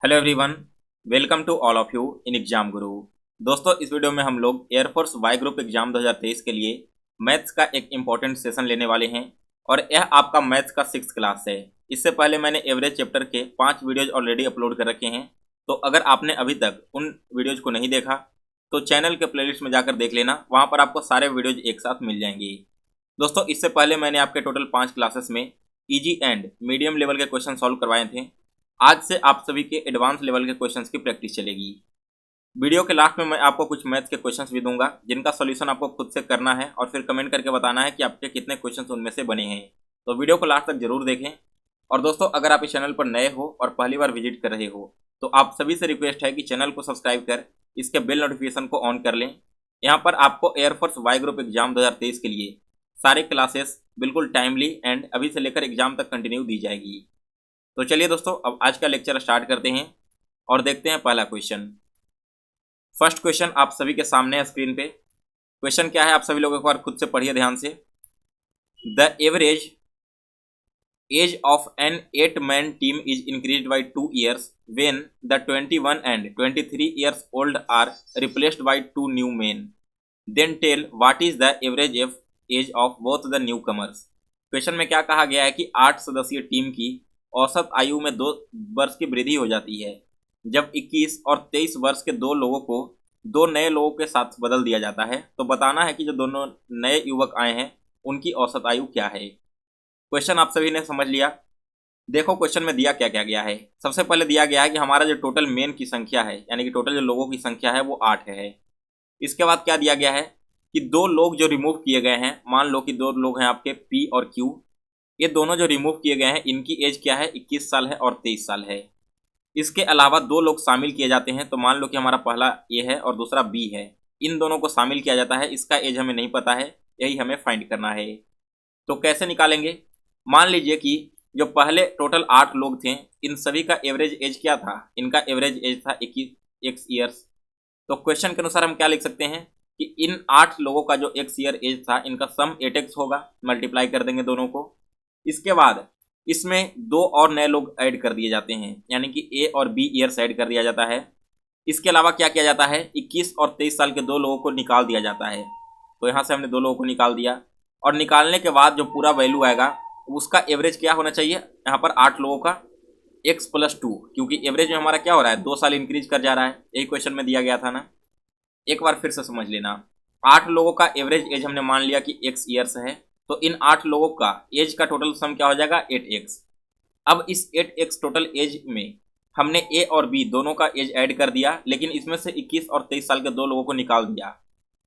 Hello everyone, welcome to all of you in exam guru. दोस्तों, इस video में हम लोग एयरफोर्स वाई ग्रुप एग्जाम 2023 के लिए मैथ्स का एक इम्पॉर्टेंट सेशन लेने वाले हैं और यह आपका मैथ्स का 6th क्लास है। इससे पहले मैंने एवरेज चैप्टर के 5 वीडियोज ऑलरेडी अपलोड कर रखे हैं, तो अगर आपने अभी तक उन वीडियोज को नहीं देखा तो चैनल के प्लेलिस्ट में जाकर देख लेना, वहाँ पर आपको सारे वीडियोज एक साथ मिल जाएंगे। दोस्तों, इससे पहले मैंने आपके टोटल 5 क्लासेस में ईजी एंड मीडियम लेवल के क्वेश्चन सॉल्व करवाए थे। आज से आप सभी के एडवांस लेवल के क्वेश्चंस की प्रैक्टिस चलेगी। वीडियो के लास्ट में मैं आपको कुछ मैथ्स के क्वेश्चंस भी दूंगा, जिनका सॉल्यूशन आपको खुद से करना है और फिर कमेंट करके बताना है कि आपके कितने क्वेश्चंस उनमें से बने हैं। तो वीडियो को लास्ट तक जरूर देखें। और दोस्तों, अगर आप इस चैनल पर नए हो और पहली बार विजिट कर रहे हो तो आप सभी से रिक्वेस्ट है कि चैनल को सब्सक्राइब कर इसके बेल नोटिफिकेशन को ऑन कर लें। यहाँ पर आपको एयरफोर्स वाई ग्रुप एग्जाम 2023 के लिए सारे क्लासेस बिल्कुल टाइमली एंड अभी से लेकर एग्जाम तक कंटिन्यू दी जाएगी। तो चलिए दोस्तों, अब आज का लेक्चर स्टार्ट करते हैं और देखते हैं पहला क्वेश्चन। फर्स्ट क्वेश्चन आप सभी के सामने है स्क्रीन पे। क्वेश्चन क्या है, आप सभी लोग एक बार खुद से पढ़िए ध्यान से। The average age of an 8-man team is increased by 2 years when the 21 and 23 years old are replaced by 2 new men। Then tell what is the average age of both the newcomers. Question में क्या कहा गया है कि 8 सदस्यीय team की औसत आयु में 2 वर्ष की वृद्धि हो जाती है जब 21 और 23 वर्ष के 2 लोगों को 2 नए लोगों के साथ बदल दिया जाता है। तो बताना है कि जो दोनों नए युवक आए हैं उनकी औसत आयु क्या है। क्वेश्चन आप सभी ने समझ लिया। देखो क्वेश्चन में दिया क्या क्या गया है। सबसे पहले दिया गया है कि हमारा जो टोटल मेन की संख्या है, यानी कि टोटल जो लोगों की संख्या है वो 8 है। इसके बाद क्या दिया गया है कि 2 लोग जो रिमूव किए गए हैं, मान लो कि 2 लोग हैं आपके पी और क्यू, ये दोनों जो रिमूव किए गए हैं इनकी एज क्या है, 21 साल है और 23 साल है। इसके अलावा 2 लोग शामिल किए जाते हैं, तो मान लो कि हमारा पहला ए है और दूसरा बी है। इन दोनों को शामिल किया जाता है, इसका एज हमें नहीं पता है, यही हमें फाइंड करना है। तो कैसे निकालेंगे? मान लीजिए कि जो पहले टोटल 8 लोग थे, इन सभी का एवरेज एज क्या था, इनका एवरेज एज था 21 ईयर्स। तो क्वेश्चन के अनुसार हम क्या लिख सकते हैं कि इन 8 लोगों का जो एक्स ईयर एज था, इनका सम 8x होगा, मल्टीप्लाई कर देंगे दोनों को। इसके बाद इसमें 2 और नए लोग ऐड कर दिए जाते हैं, यानी कि ए और बी ईयर्स ऐड कर दिया जाता है। इसके अलावा क्या किया जाता है, 21 और 23 साल के 2 लोगों को निकाल दिया जाता है। तो यहाँ से हमने 2 लोगों को निकाल दिया और निकालने के बाद जो पूरा वैल्यू आएगा उसका एवरेज क्या होना चाहिए, यहाँ पर 8 लोगों का x + 2, क्योंकि एवरेज में हमारा क्या हो रहा है, 2 साल इंक्रीज कर जा रहा है। यही क्वेश्चन में दिया गया था ना। एक बार फिर से समझ लेना। 8 लोगों का एवरेज एज हमने मान लिया कि x ईयर्स है, तो इन 8 लोगों का एज का टोटल सम क्या हो जाएगा, 8x। अब इस 8x टोटल एज में हमने ए और बी दोनों का एज ऐड कर दिया, लेकिन इसमें से 21 और 23 साल के 2 लोगों को निकाल दिया।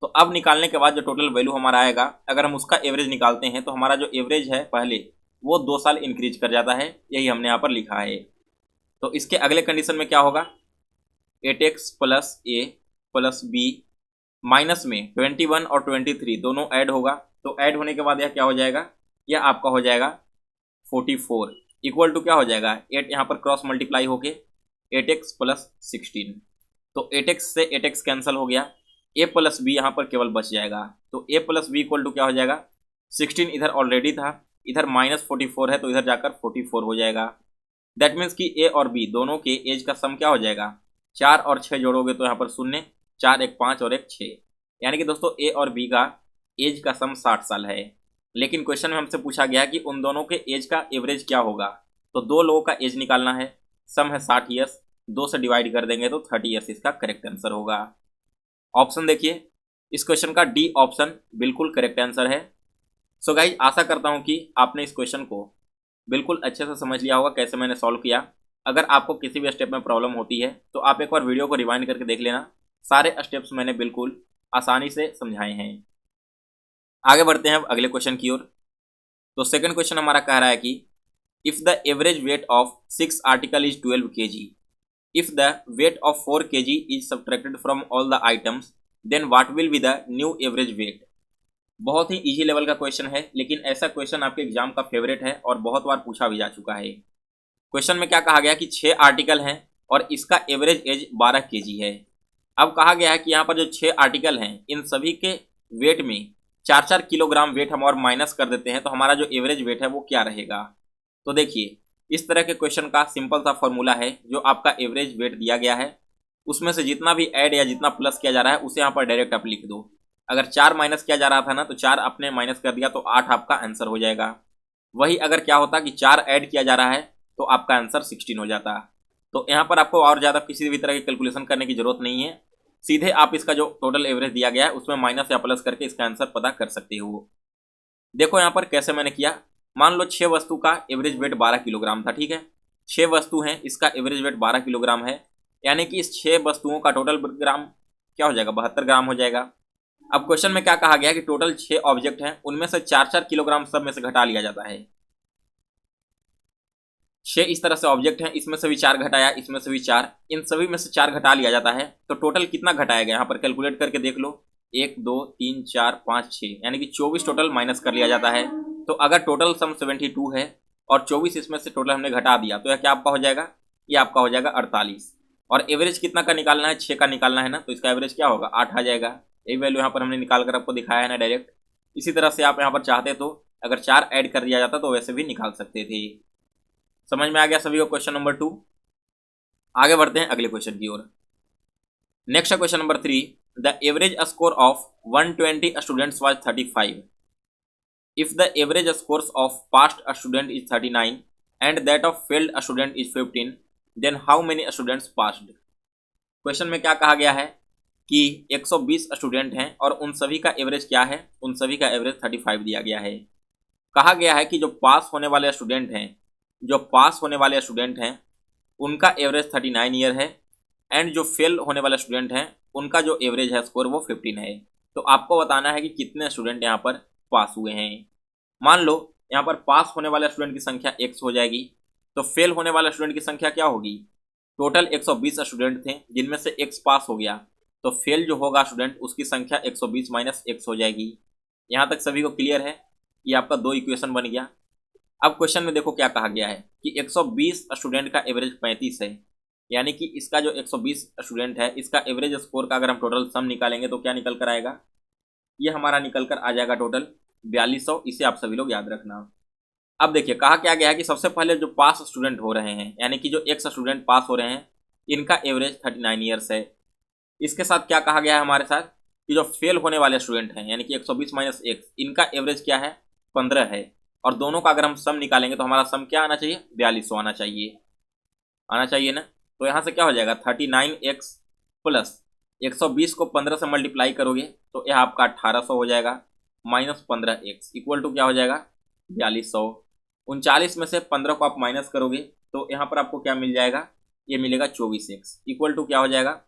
तो अब निकालने के बाद जो टोटल वैल्यू हमारा आएगा, अगर हम उसका एवरेज निकालते हैं तो हमारा जो एवरेज है पहले वो 2 साल इंक्रीज कर जाता है, यही हमने यहाँ पर लिखा है। तो इसके अगले कंडीशन में क्या होगा, 8x + a + b माइनस में 21 और 23 दोनों ऐड होगा। तो ऐड होने के बाद यह क्या हो जाएगा, यह आपका हो जाएगा 44 इक्वल टू क्या हो जाएगा, 8 यहाँ पर क्रॉस मल्टीप्लाई होके 8x + 16। तो 8x से 8x कैंसिल हो गया, a + b यहाँ पर केवल बच जाएगा। तो a + b इक्वल टू क्या हो जाएगा, 16 इधर ऑलरेडी था, इधर -44 है तो इधर जाकर 44 हो जाएगा। दैट मीन्स कि a और b दोनों के एज का सम क्या हो जाएगा, 4 और 6 जोड़ोगे तो यहाँ पर 0, 4 एक 5 और 1 6, यानी कि दोस्तों ए और बी का एज का सम 60 साल है। लेकिन क्वेश्चन में हमसे पूछा गया कि उन दोनों के एज का एवरेज क्या होगा। तो 2 लोगों का एज निकालना है, सम है 60 ईयर्स, 2 से डिवाइड कर देंगे तो 30 ईयर्स इसका करेक्ट आंसर होगा। ऑप्शन देखिए, इस क्वेश्चन का डी ऑप्शन बिल्कुल करेक्ट आंसर है। सो गाइज, आशा करता हूँ कि आपने इस क्वेश्चन को बिल्कुल अच्छे से समझ लिया होगा कैसे मैंने सॉल्व किया। अगर आपको किसी भी स्टेप में प्रॉब्लम होती है तो आप एक बार वीडियो को रिवाइंड करके देख लेना, सारे स्टेप्स मैंने बिल्कुल आसानी से समझाए हैं। आगे बढ़ते हैं अब अगले क्वेश्चन की ओर। तो सेकंड क्वेश्चन हमारा कह रहा है कि if the average weight of 6 article is 12 kg, if the weight of 4 kg is subtracted from all the items, then what will be the new average weight. बहुत ही इजी लेवल का question है, लेकिन ऐसा क्वेश्चन आपके exam का favourite है और बहुत बार पूछा भी जा चुका है। क्वेश्चन में क्या कहा गया कि 6 आर्टिकल हैं और इसका एवरेज एज 12 kg है। अब कहा गया है कि यहाँ पर जो 6 आर्टिकल हैं इन सभी के वेट में 4-4 किलोग्राम वेट हम और माइनस कर देते हैं, तो हमारा जो एवरेज वेट है वो क्या रहेगा। तो देखिए, इस तरह के क्वेश्चन का सिंपल सा फॉर्मूला है, जो आपका एवरेज वेट दिया गया है उसमें से जितना भी ऐड या जितना प्लस किया जा रहा है उसे यहाँ पर डायरेक्ट आप लिख दो। अगर 4 माइनस किया जा रहा था ना, तो 4 आपने माइनस कर दिया तो 8 आपका आंसर हो जाएगा। वही अगर क्या होता कि 4 ऐड किया जा रहा है तो आपका आंसर 16 हो जाता। तो यहाँ पर आपको और ज़्यादा किसी भी तरह की कैलकुलेशन करने की जरूरत नहीं है, सीधे आप इसका जो टोटल एवरेज दिया गया है उसमें माइनस या प्लस करके इसका आंसर पता कर सकते हो। देखो यहाँ पर कैसे मैंने किया। मान लो 6 वस्तु का एवरेज वेट 12 किलोग्राम था, ठीक है। 6 वस्तु हैं, इसका एवरेज वेट 12 किलोग्राम है, यानी कि इस 6 वस्तुओं का टोटल ग्राम क्या हो जाएगा, 72 ग्राम हो जाएगा। अब क्वेश्चन में क्या कहा गया है कि टोटल 6 ऑब्जेक्ट हैं, उनमें से 4-4 किलोग्राम सब में से घटा लिया जाता है। 6 इस तरह से ऑब्जेक्ट हैं, इसमें से भी 4 घटाया, इसमें से भी 4, इन सभी में से 4 घटा लिया जाता है। तो टोटल कितना घटाया गया यहाँ पर कैलकुलेट करके देख लो। 1 2 3 4 5 6, यानी कि 24 टोटल माइनस कर लिया जाता है। तो अगर टोटल सम 72 है और 24 इसमें से टोटल हमने घटा दिया, तो यह क्या आपका हो जाएगा, ये आपका हो जाएगा 48। और एवरेज कितना का निकालना है, 6 का निकालना है ना, तो इसका एवरेज क्या होगा, 8 आ जाएगा। यही वैल्यू यहाँ पर हमने निकाल कर आपको दिखाया है ना डायरेक्ट। इसी तरह से आप यहाँ पर चाहते तो अगर 4 ऐड कर दिया जाता तो वैसे भी निकाल सकते थे। समझ में आ गया सभी को क्वेश्चन नंबर 2। आगे बढ़ते हैं अगले क्वेश्चन की ओर। Next question number 3, the average score of 120 students was 35। If the average scores of past student is 39 and that of failed student is 15, then how many students passed. Question में क्या कहा गया है कि 120 स्टूडेंट हैं और उन सभी का एवरेज क्या है, उन सभी का एवरेज 35 दिया गया है। कहा गया है कि जो पास होने वाले स्टूडेंट हैं, जो पास होने वाले स्टूडेंट हैं उनका एवरेज 39 ईयर है, एंड जो फेल होने वाले स्टूडेंट हैं उनका जो एवरेज है स्कोर वो 15 है। तो आपको बताना है कि कितने स्टूडेंट यहाँ पर पास हुए हैं। मान लो यहाँ पर पास होने वाले स्टूडेंट की संख्या x हो जाएगी, तो फेल होने वाले स्टूडेंट की संख्या क्या होगी। टोटल 120 स्टूडेंट थे जिनमें से x पास हो गया, तो फेल जो होगा स्टूडेंट उसकी संख्या 120 माइनस x हो जाएगी। यहाँ तक सभी को क्लियर है, ये आपका 2 इक्वेशन बन गया। अब क्वेश्चन में देखो क्या कहा गया है कि 120 स्टूडेंट का एवरेज 35 है, यानी कि इसका जो 120 स्टूडेंट है इसका एवरेज स्कोर का अगर हम टोटल सम निकालेंगे तो क्या निकल कर आएगा, ये हमारा निकल कर आ जाएगा टोटल 4200। इसे आप सभी लोग याद रखना। अब देखिए कहा क्या गया है कि सबसे पहले जो पास स्टूडेंट हो रहे हैं, यानी कि जो एक्स स्टूडेंट पास हो रहे हैं, इनका एवरेज 39 ईयर्स है। इसके साथ क्या कहा गया है हमारे साथ कि जो फेल होने वाले स्टूडेंट हैं, यानी कि 120 माइनस एक्स, इनका एवरेज क्या है, 15 है। और दोनों का अगर हम सम निकालेंगे तो हमारा सम क्या आना चाहिए, 4200 आना चाहिए, आना चाहिए ना। तो यहाँ से क्या हो जाएगा 39x प्लस 120 को 15 से मल्टीप्लाई करोगे तो यह आपका 1800 हो जाएगा, माइनस 15x इक्वल टू क्या हो जाएगा 4200। 39 में से 15 को आप माइनस करोगे तो यहाँ पर आपको क्या मिल जाएगा, ये मिलेगा 24x इक्वल टू क्या हो जाएगा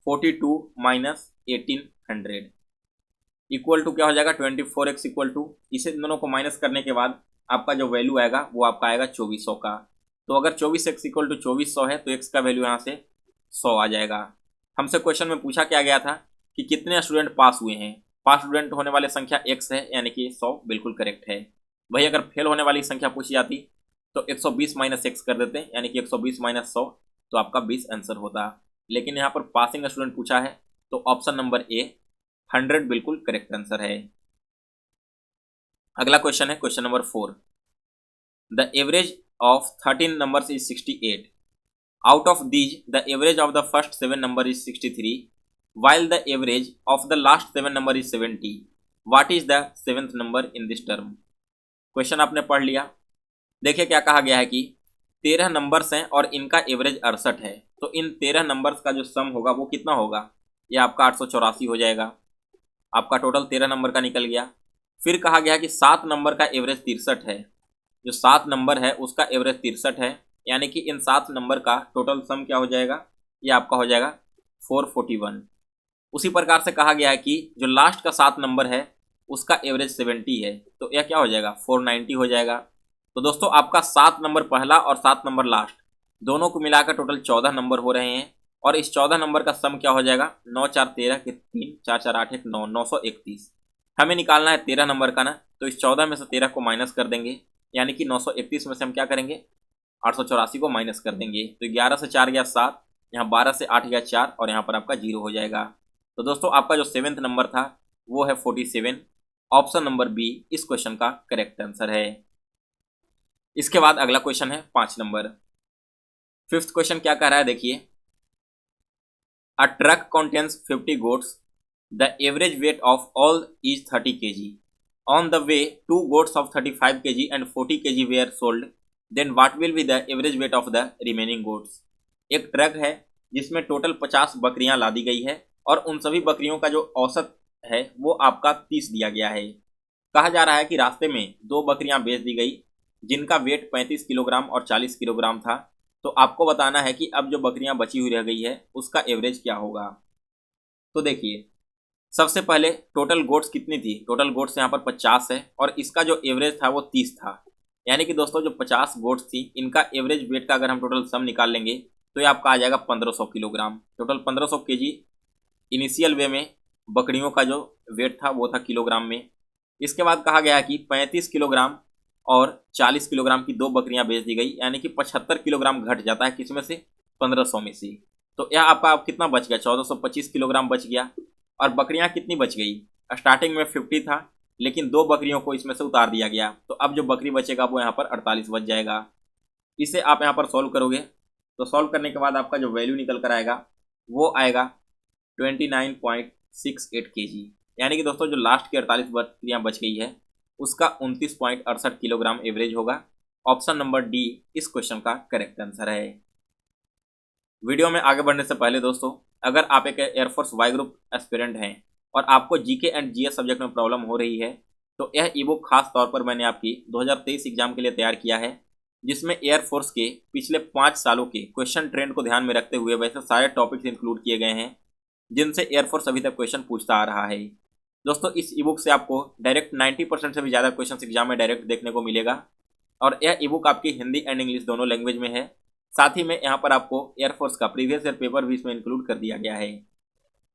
42 माइनस 1800 इक्वल टू क्या हो जाएगा 24x इक्वल टू, इसे दोनों को माइनस करने के बाद आपका जो वैल्यू आएगा वो आपका आएगा 2400 का। तो अगर 24x इक्वल टू 2400 है तो x का वैल्यू यहाँ से 100 आ जाएगा। हमसे क्वेश्चन में पूछा क्या गया था कि कितने स्टूडेंट पास हुए हैं, पास स्टूडेंट होने वाले संख्या x है, यानी कि 100 बिल्कुल करेक्ट है। वही अगर फेल होने वाली संख्या पूछी जाती तो 120 माइनस एक्स कर देते, यानी कि 120 माइनस 100, तो आपका 20 आंसर होता। लेकिन यहाँ पर पासिंग स्टूडेंट पूछा है तो ऑप्शन नंबर ए 100 बिल्कुल करेक्ट आंसर है। अगला क्वेश्चन है question number 4, the average of 13 numbers is 68. Out of these, the average of the first 7 number is 63, while the average of the last 7 number is 70. What is the 7th number in this term? Question आपने पढ़ लिया। देखिए क्या कहा गया है कि 13 numbers हैं और इनका एवरेज 68 है, तो इन 13 नंबर्स का जो सम होगा वो कितना होगा, ये आपका 884 हो जाएगा। आपका टोटल 13 नंबर का निकल गया। फिर कहा गया कि 7 नंबर का एवरेज 63 है, जो 7 नंबर है उसका एवरेज 63 है, यानी कि इन 7 नंबर का टोटल सम क्या हो जाएगा, ये आपका हो जाएगा 441। उसी प्रकार से कहा गया है कि जो लास्ट का 7 नंबर है उसका एवरेज 70 है, तो यह क्या हो जाएगा 490 हो जाएगा। तो दोस्तों आपका 7 नंबर पहला और 7 नंबर लास्ट दोनों को मिलाकर टोटल 14 नंबर हो रहे हैं, और इस 14 नंबर का सम क्या हो जाएगा 9 4 13 के 3 4 4 8 1 9 931। हमें निकालना है 13 नंबर का ना, तो इस 14 में से 13 को माइनस कर देंगे, यानी कि 931 में से हम क्या करेंगे 884 को माइनस कर देंगे। तो 11 से 4 गया 7, यहाँ 12 से 8 गया 4, और यहाँ पर आपका 0 हो जाएगा। तो दोस्तों आपका जो 7th नंबर था वो है 47। ऑप्शन नंबर बी इस क्वेश्चन का करेक्ट आंसर है। इसके बाद अगला क्वेश्चन है 5 नंबर। फिफ्थ क्वेश्चन क्या कह रहा है देखिए, अ truck contains 50 goats. The average weight of all is 30 kg. On the way, 2 goats of 35 kg and 40 kg were sold. Then what will be the average weight of the remaining goats? एक truck है जिसमें total 50 बकरियां लादी गई है और उन सभी बकरियों का जो औसत है वो आपका 30 दिया गया है। कहा जा रहा है कि रास्ते में 2 बकरियां बेच दी गई जिनका वेट 35 किलोग्राम और 40 किलोग्राम था। तो आपको बताना है कि अब जो बकरियां बची हुई रह गई है उसका एवरेज क्या होगा। तो देखिए, सबसे पहले टोटल गोट्स कितनी थी, टोटल गोट्स यहाँ पर 50 है और इसका जो एवरेज था वो 30 था। यानी कि दोस्तों जो 50 गोट्स थी इनका एवरेज वेट का अगर हम टोटल सम निकाल लेंगे तो ये आपका आ जाएगा 1500 किलोग्राम। टोटल 1500 केजी इनिशियल वे में बकरियों का जो वेट था वो था किलोग्राम में। इसके बाद कहा गया कि 35 किलोग्राम और 40 किलोग्राम की 2 बकरियां बेच दी गई, यानी कि 75 किलोग्राम घट जाता है किसमें से, 1500 में से। तो यह आपका कितना बच गया, 1425 किलोग्राम बच गया। और बकरियां कितनी बच गई, स्टार्टिंग में 50 था लेकिन 2 बकरियों को इसमें से उतार दिया गया, तो अब जो बकरी बचेगा वो यहाँ पर 48 बच जाएगा। इसे आप यहाँ पर सॉल्व करोगे तो सॉल्व करने के बाद आपका जो वैल्यू निकल कर आएगा वो आएगा 29.68 kg। यानी कि दोस्तों जो लास्ट की 48 बकरियां बच गई है उसका 29.68 किलोग्राम एवरेज होगा। ऑप्शन नंबर डी इस क्वेश्चन का करेक्ट आंसर है। वीडियो में आगे बढ़ने से पहले दोस्तों, अगर आप एक एयरफोर्स वाई ग्रुप एस्पिरेंट हैं और आपको जीके एंड जीएस सब्जेक्ट में प्रॉब्लम हो रही है तो यह ई बुक खास तौर पर मैंने आपकी 2023 एग्जाम के लिए तैयार किया है, जिसमें एयरफोर्स के पिछले 5 सालों के क्वेश्चन ट्रेंड को ध्यान में रखते हुए वैसे सारे टॉपिक्स इंक्लूड किए गए हैं जिनसे एयरफोर्स अभी तक क्वेश्चन पूछता आ रहा है। दोस्तों इस ई बुक से आपको डायरेक्ट 90% से भी ज़्यादा क्वेश्चन एग्जाम में डायरेक्ट देखने को मिलेगा और यह ई बुक आपकी हिंदी एंड इंग्लिश दोनों लैंग्वेज में है। साथ ही में यहाँ पर आपको एयरफोर्स का प्रीवियस ईयर पेपर भी इसमें इंक्लूड कर दिया गया है।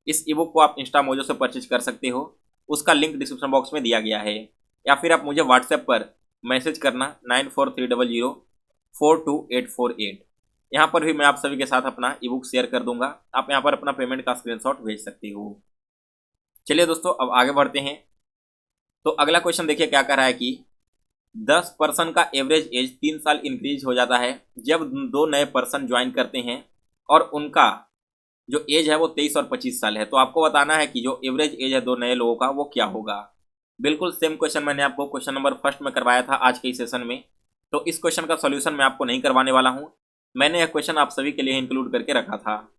इस ई बुक को आप इंस्टा मोजो से परचेज कर सकते हो, उसका लिंक डिस्क्रिप्शन बॉक्स में दिया गया है, या फिर आप मुझे व्हाट्सएप पर मैसेज करना 9430042848। यहाँ पर भी मैं आप सभी के साथ अपना ई बुक शेयर कर दूंगा, आप यहाँ पर अपना पेमेंट का स्क्रीनशॉट भेज सकते हो। चलिए दोस्तों अब आगे बढ़ते हैं। तो अगला क्वेश्चन देखिए क्या कह रहा है कि 10 पर्सन का एवरेज एज 3 साल इंक्रीज हो जाता है जब 2 नए पर्सन ज्वाइन करते हैं और उनका जो एज है वो 23 और 25 साल है। तो आपको बताना है कि जो एवरेज एज है 2 नए लोगों का वो क्या होगा। बिल्कुल सेम क्वेश्चन मैंने आपको क्वेश्चन नंबर फर्स्ट में करवाया था आज के इस सेशन में, तो इस क्वेश्चन का सॉल्यूशन मैं आपको नहीं करवाने वाला हूँ। मैंने यह क्वेश्चन आप सभी के लिए इंक्लूड करके रखा था।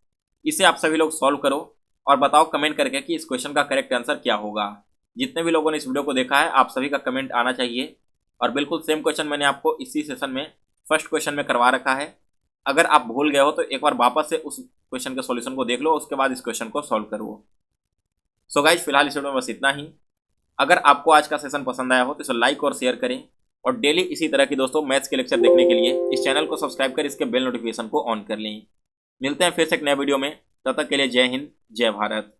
इसे आप सभी लोग सॉल्व करो और बताओ कमेंट करके कि इस क्वेश्चन का करेक्ट आंसर क्या होगा। जितने भी लोगों ने इस वीडियो को देखा है आप सभी का कमेंट आना चाहिए। और बिल्कुल सेम क्वेश्चन मैंने आपको इसी सेशन में फर्स्ट क्वेश्चन में करवा रखा है। अगर आप भूल गए हो तो एक बार वापस से उस क्वेश्चन के सॉल्यूशन को देख लो, उसके बाद इस क्वेश्चन को सॉल्व करो। सो गाइज फिलहाल इस वीडियो में बस इतना ही। अगर आपको आज का सेशन पसंद आया हो तो इसे लाइक और शेयर करें और डेली इसी तरह की दोस्तों मैथ्स के लेक्चर देखने के लिए इस चैनल को सब्सक्राइब कर इसके बेल नोटिफिकेशन को ऑन कर लें। मिलते हैं फिर से एक नए वीडियो में, तब तक के लिए जय हिंद जय भारत।